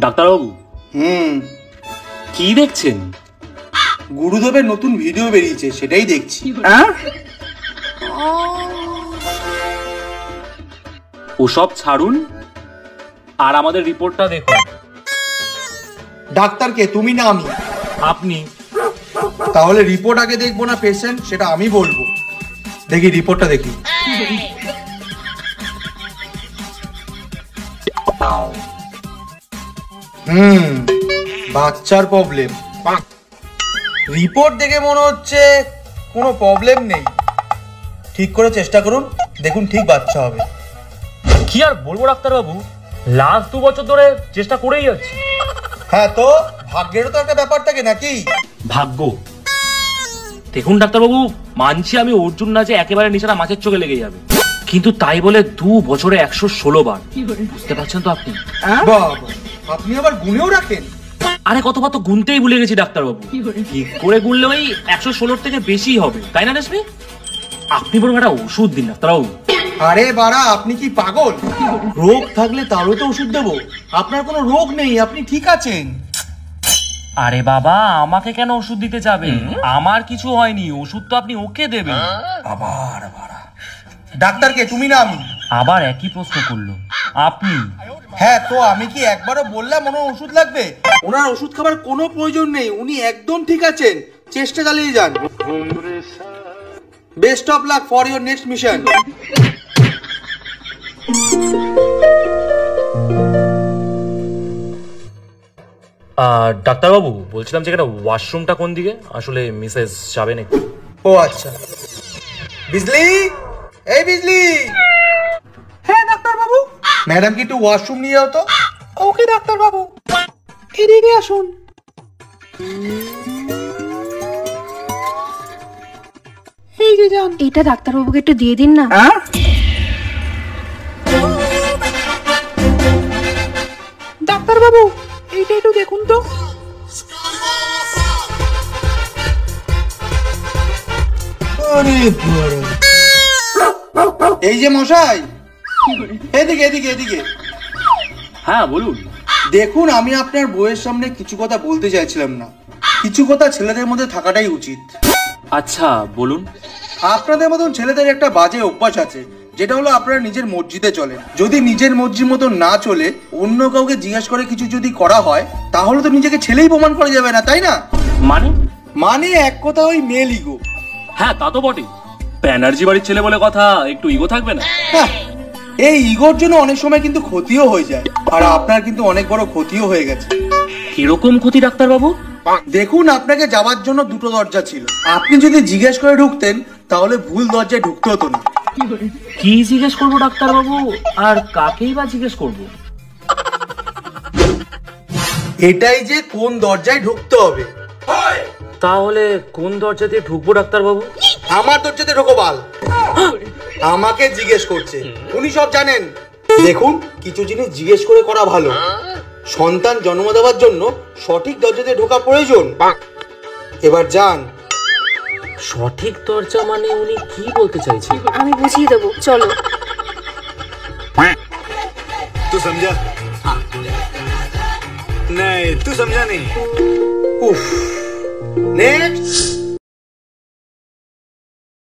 ডাক্তারবাবু, কি দেখছেন? গুরুদেবের নতুন ভিডিও বেরিয়েছে, সেটাই দেখছি। ওসব ছাড়ুন আর আমাদের রিপোর্টটা দেখুন। ডাক্তারকে তুমি না আমি? আপনি। তাহলে রিপোর্ট আগে দেখবো না পেশেন্ট, সেটা আমি বলবো। দেখি রিপোর্টটা দেখি। বাচ্চার প্রবলেম। রিপোর্ট দেখে মনে হচ্ছে কোনো প্রবলেম নেই। ঠিক করে চেষ্টা করুন, দেখুন ঠিক বাচ্চা হবে। কি আর বলবো ডাক্তারবাবু, লাস্ট 2 বছর ধরে চেষ্টা করেই যাচ্ছি। হ্যাঁ, তো ভাগ্যেরও তো একটা ব্যাপার থাকে নাকি? ভাগ্য? দেখুন ডাক্তারবাবু, মানছি আমি অর্জুন না যে একেবারে নিশানা মাছের চোখে লেগে যাবে, কিন্তু তাই বলে 2 বছরে 116 বার, বুঝতে পারছেন তো আপনি? বাবা, আপনি আবার গুনেও রাখেন? আরে কতবার তো গুনতেই ভুলে গেছি ডাক্তারবাবু। ঠিক করে গুনলে ওই 116 থেকে বেশি হবে, তাই না রেশমি? আপনি বরং একটা ওষুধ দিন ডাক্তারবাবু। আরে বাড়া, আপনি কি পাগল? রোগ থাকলে তারও তো ওষুধ দেবো। আপনার কোনো রোগ নেই, আপনি ঠিক আছেন। আরে বাবা, আমাকে কেন ওষুধ দিতে যাবে? আমার কিছু হয়নি, ওষুধ তো আপনি ওকে দেবেন। আবার বাড়া। ডাক্তারকে তুমি না আমি? আবার একই প্রশ্ন করলো আপনি। হ্যাঁ, তো আমি কি একবারও বললাম ওনার ওষুধ লাগবে? ওনার ওষুধ খাবার কোনো প্রয়োজন নেই, উনি একদম ঠিক আছেন। চেষ্টা চালিয়ে যান। Best of luck for your next mission. ডাক্তারবাবু, বলছিলাম যে এখানে ওয়াশরুমটা কোন দিকে? আসলে মিসেস যাবে নাকি? ও আচ্ছা। বিজলি, এই বিজলি। হ্যাঁ ডাক্তারবাবু। ম্যাডাম কি একটু ওয়াশরুম নিয়ে যাও তো? ওকে ডাক্তারবাবু, এদিকে আসুন। এই যে যান। এটা ডাক্তারবাবুকে একটু দিয়ে দিন না। ডাক্তারবাবু, এইটা একটু দেখুন তো। এই যে মশাই, এদিকে এদিকে এদিকে। হ্যাঁ বলুন। দেখুন, আমি আপনার বউয়ের সামনে কিছু কথা বলতে চাইছিলাম না। কিছু কথা ছেলেদের মধ্যে থাকাটাই উচিত। আচ্ছা বলুন। আপনাদের মতন ছেলেদের একটা বাজে অভ্যাস আছে, যেটা হলো আপনারা নিজের মর্জিতে চলেন। যদি নিজের মর্জির মতো না চলে অন্য কাউকে জিজ্ঞাসা করে কিছু যদি করা হয়, তাহলে তো নিজেকে ছেলেই প্রমাণ করা যাবে না, তাই না? মানে এক কথা, ওই মেল ইগো। হ্যাঁ তা তো বটে, ব্যানার্জি বাড়ির ছেলে বলে কথা, একটু ইগো থাকবে না? এই ইগোর জন্য অনেক সময় কিন্তু ক্ষতিও হয়ে যায়, আর আপনার কিন্তু অনেক বড় ক্ষতিও হয়ে গেছে। কিরকম ক্ষতি ডাক্তারবাবু? দেখুন, আপনাকে যাওয়ার জন্য 2টো দরজা ছিল। আপনি যদি জিজ্ঞেস করে ঢুকতেন তাহলে ভুল দরজায় ঢুকতে হতো না। কি জিজ্ঞেস করবো ডাক্তারবাবু, আর কাকেই বা জিজ্ঞেস করবো? এটাই যে কোন দরজায় ঢুকতে হবে। তাহলে কোন দরজা দিয়ে ঢুকবো ডাক্তারবাবু? আমার দরজাতে ঢোকো বাল। আমাকে জিজ্ঞেস করছে, উনি সব জানেন। দেখুন, কিছু জিনিস জিজ্ঞেস করে করা ভালো। সন্তান জন্ম দেওয়ার জন্য সঠিক দরজাতে ঢোকা প্রয়োজন। এবার যান। সঠিক দরজা মানে উনি কি বলতে চাইছেন? আমি বুঝিয়ে দেবো, চলো। तू समझा? नहीं, तू समझा नहीं। উফ, নেক্সট।